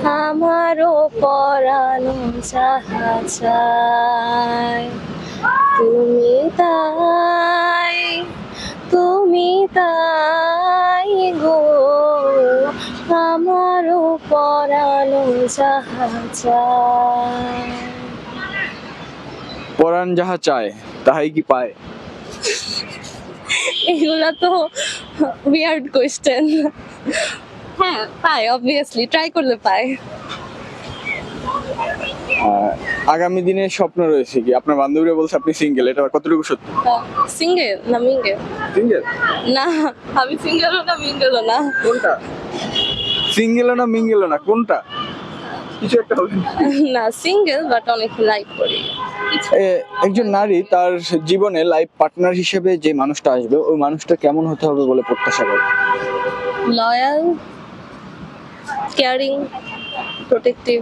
আমারও পরানো যাহা চায় তুমি তাই, তুমি তাই গো, আমারও পরানো যাহা চায়। পরাণ যাহা চায় তাহাই কি পায়? এগুলা তো উইয়ার্ড কোয়েশ্চেন। হ্যাঁ পায়, অবভিয়াসলি ট্রাই করলে পায়। আগামী দিনে স্বপ্ন রয়েছে কি? আপনার বান্ধবীরা বলছে আপনি সিঙ্গেল, এটা কতটুকু সত্যি? সিঙ্গেল না মিঙ্গেল? সিঙ্গেল? না, আমি সিঙ্গেলও না মিঙ্গেলও না। কোনটা? সিঙ্গেলও না মিঙ্গেলও না, কোনটা? কিছু একটা হবে না। না সিঙ্গেল, বাট অনেক লাইক করি। একজন নারী তার জীবনে লাইফ পার্টনার হিসেবে যে মানুষটা আসবে, ওই মানুষটা কেমন হতে হবে বলে প্রত্যাশা করে? Loyal, caring, protective.